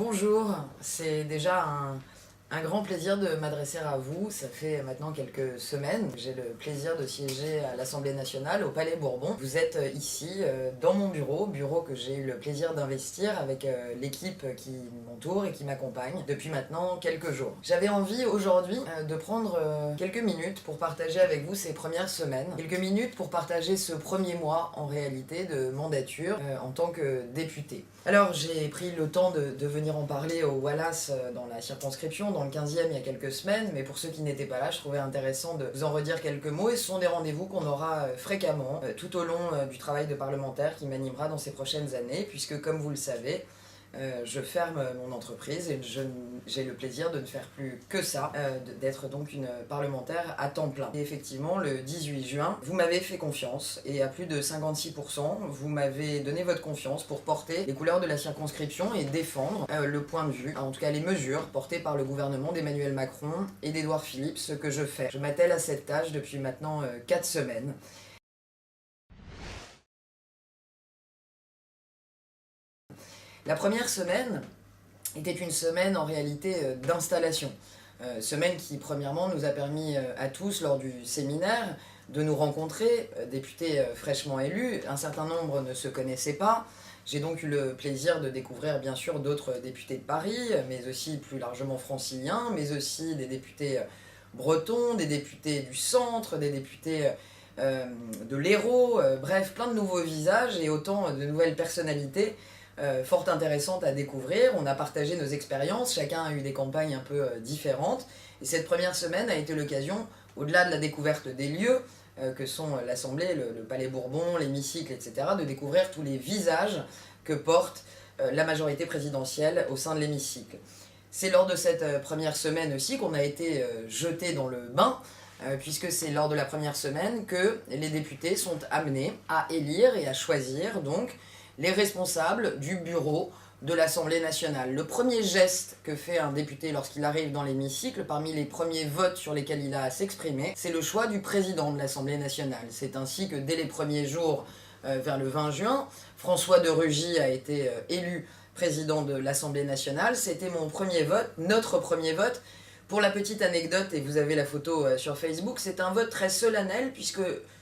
Bonjour, c'est déjà un grand plaisir de m'adresser à vous. Ça fait maintenant quelques semaines que j'ai le plaisir de siéger à l'Assemblée nationale, au Palais Bourbon. Vous êtes ici dans mon bureau que j'ai eu le plaisir d'investir avec l'équipe qui m'entoure et qui m'accompagne depuis maintenant quelques jours. J'avais envie aujourd'hui de prendre quelques minutes pour partager avec vous ces premières semaines, quelques minutes pour partager ce premier mois en réalité de mandature en tant que député. Alors j'ai pris le temps de venir en parler au Wallace dans la circonscription, dans le 15e il y a quelques semaines, mais pour ceux qui n'étaient pas là, je trouvais intéressant de vous en redire quelques mots, et ce sont des rendez-vous qu'on aura fréquemment tout au long du travail de parlementaire qui m'animera dans ces prochaines années, puisque comme vous le savez, je ferme mon entreprise et j'ai le plaisir de ne faire plus que ça, d'être donc une parlementaire à temps plein. Et effectivement, le 18 juin, vous m'avez fait confiance et à plus de 56%, vous m'avez donné votre confiance pour porter les couleurs de la circonscription et défendre le point de vue, en tout cas les mesures portées par le gouvernement d'Emmanuel Macron et d'Édouard Philippe, ce que je fais. Je m'attelle à cette tâche depuis maintenant 4 semaines. La première semaine était une semaine en réalité d'installation. Semaine qui premièrement nous a permis à tous lors du séminaire de nous rencontrer, députés fraîchement élus, un certain nombre ne se connaissaient pas. J'ai donc eu le plaisir de découvrir bien sûr d'autres députés de Paris, mais aussi plus largement franciliens, mais aussi des députés bretons, des députés du centre, des députés de l'Hérault, bref, plein de nouveaux visages et autant de nouvelles personnalités fort intéressantes à découvrir. On a partagé nos expériences, chacun a eu des campagnes un peu différentes, et cette première semaine a été l'occasion, au-delà de la découverte des lieux, que sont l'Assemblée, le Palais Bourbon, l'hémicycle, etc., de découvrir tous les visages que porte la majorité présidentielle au sein de l'hémicycle. C'est lors de cette première semaine aussi qu'on a été jetés dans le bain, puisque c'est lors de la première semaine que les députés sont amenés à élire et à choisir donc les responsables du bureau de l'Assemblée nationale. Le premier geste que fait un député lorsqu'il arrive dans l'hémicycle, parmi les premiers votes sur lesquels il a à s'exprimer, c'est le choix du président de l'Assemblée nationale. C'est ainsi que dès les premiers jours, vers le 20 juin, François de Rugy a été élu président de l'Assemblée nationale. C'était mon premier vote, notre premier vote. Pour la petite anecdote, et vous avez la photo sur Facebook, c'est un vote très solennel puisque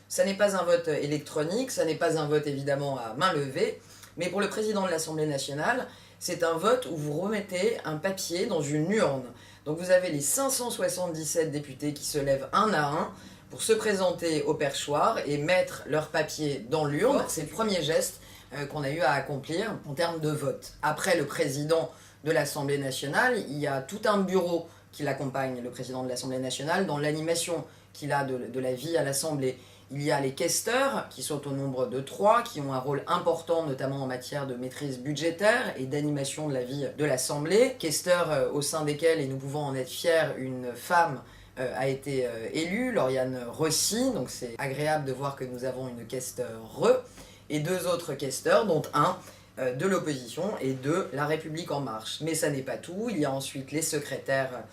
ça n'est pas un vote électronique, ça n'est pas un vote évidemment à main levée, mais pour le président de l'Assemblée nationale, c'est un vote où vous remettez un papier dans une urne. Donc vous avez les 577 députés qui se lèvent un à un pour se présenter au perchoir et mettre leur papier dans l'urne. C'est le premier geste qu'on a eu à accomplir en termes de vote. Après le président de l'Assemblée nationale, il y a tout un bureau qui l'accompagne, le président de l'Assemblée nationale, dans l'animation qu'il a de la vie à l'Assemblée. Il y a les questeurs, qui sont au nombre de 3, qui ont un rôle important, notamment en matière de maîtrise budgétaire et d'animation de la vie de l'Assemblée. Questeurs au sein desquels, et nous pouvons en être fiers, une femme a été élue, Lauriane Rossi, donc c'est agréable de voir que nous avons une questeure, et 2 autres questeurs, dont un de l'opposition et de La République En Marche. Mais ça n'est pas tout, il y a ensuite les secrétaires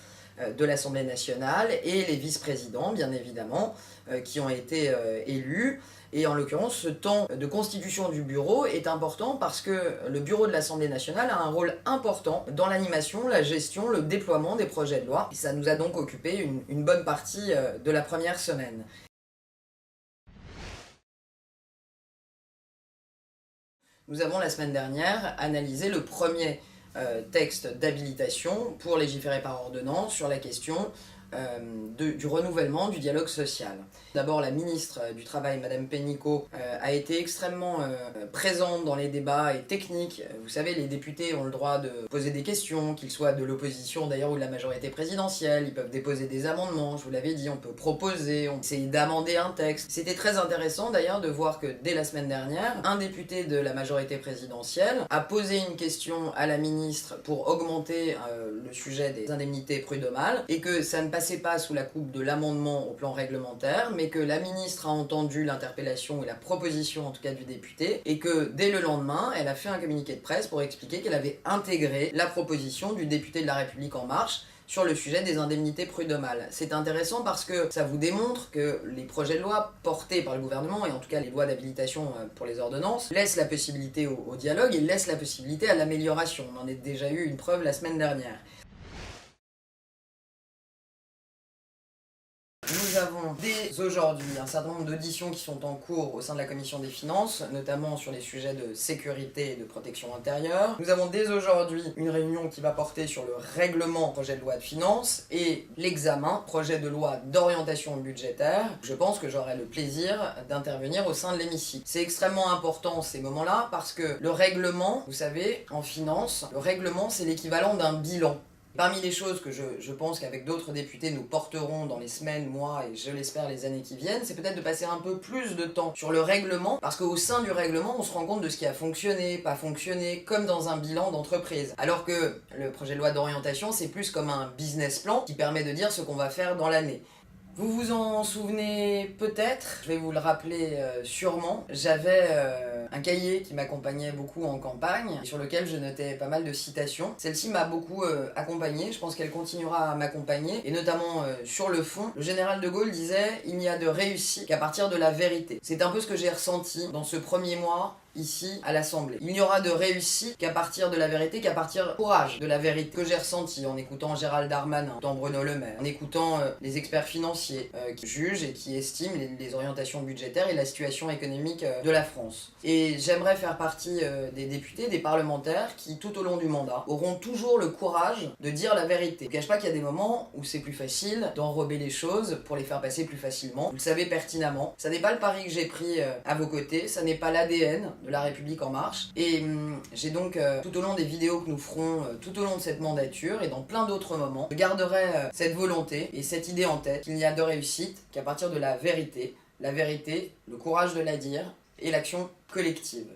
de l'Assemblée nationale et les vice-présidents, bien évidemment, qui ont été élus. Et en l'occurrence, ce temps de constitution du bureau est important parce que le bureau de l'Assemblée nationale a un rôle important dans l'animation, la gestion, le déploiement des projets de loi. Et ça nous a donc occupé une bonne partie de la première semaine. Nous avons la semaine dernière analysé le premier texte d'habilitation pour légiférer par ordonnance sur la question du renouvellement du dialogue social. D'abord, la ministre du Travail, Madame Pénicaud, a été extrêmement présente dans les débats et techniques. Vous savez, les députés ont le droit de poser des questions, qu'ils soient de l'opposition d'ailleurs ou de la majorité présidentielle. Ils peuvent déposer des amendements, je vous l'avais dit, on peut proposer, on essaie d'amender un texte. C'était très intéressant d'ailleurs de voir que dès la semaine dernière, un député de la majorité présidentielle a posé une question à la ministre pour augmenter le sujet des indemnités prud'homales et que ça ne passait pas sous la coupe de l'amendement au plan réglementaire, mais que la ministre a entendu l'interpellation et la proposition en tout cas du député, et que dès le lendemain, elle a fait un communiqué de presse pour expliquer qu'elle avait intégré la proposition du député de La République En Marche, sur le sujet des indemnités prud'homales. C'est intéressant parce que ça vous démontre que les projets de loi portés par le gouvernement, et en tout cas les lois d'habilitation pour les ordonnances, laissent la possibilité au dialogue et laissent la possibilité à l'amélioration. On en a déjà eu une preuve la semaine dernière. Nous avons dès aujourd'hui un certain nombre d'auditions qui sont en cours au sein de la Commission des Finances, notamment sur les sujets de sécurité et de protection intérieure. Nous avons dès aujourd'hui une réunion qui va porter sur le règlement projet de loi de finances et l'examen projet de loi d'orientation budgétaire. Je pense que j'aurai le plaisir d'intervenir au sein de l'hémicycle. C'est extrêmement important ces moments-là parce que le règlement, vous savez, en finance, le règlement c'est l'équivalent d'un bilan. Parmi les choses que je pense qu'avec d'autres députés nous porterons dans les semaines, mois et je l'espère les années qui viennent, c'est peut-être de passer un peu plus de temps sur le règlement, parce qu'au sein du règlement, on se rend compte de ce qui a fonctionné, pas fonctionné, comme dans un bilan d'entreprise. Alors que le projet de loi d'orientation, c'est plus comme un business plan qui permet de dire ce qu'on va faire dans l'année. Vous vous en souvenez peut-être, je vais vous le rappeler sûrement, j'avais un cahier qui m'accompagnait beaucoup en campagne, sur lequel je notais pas mal de citations. Celle-ci m'a beaucoup accompagné, je pense qu'elle continuera à m'accompagner, et notamment sur le fond, le général de Gaulle disait « Il n'y a de réussite qu'à partir de la vérité ». C'est un peu ce que j'ai ressenti dans ce premier mois ici à l'Assemblée. Il n'y aura de réussite qu'à partir de la vérité, qu'à partir du courage de la vérité que j'ai ressenti en écoutant Gérald Darmanin, en écoutant Bruno Le Maire, en écoutant les experts financiers qui jugent et qui estiment les orientations budgétaires et la situation économique de la France. Et j'aimerais faire partie des députés, des parlementaires qui, tout au long du mandat, auront toujours le courage de dire la vérité. Je ne cache pas qu'il y a des moments où c'est plus facile d'enrober les choses pour les faire passer plus facilement. Vous le savez pertinemment. Ça n'est pas le pari que j'ai pris à vos côtés, ça n'est pas l'ADN de La République En Marche. Et j'ai donc, tout au long des vidéos que nous ferons tout au long de cette mandature et dans plein d'autres moments, je garderai cette volonté et cette idée en tête qu'il n'y a de réussite qu'à partir de la vérité, le courage de la dire et l'action collective.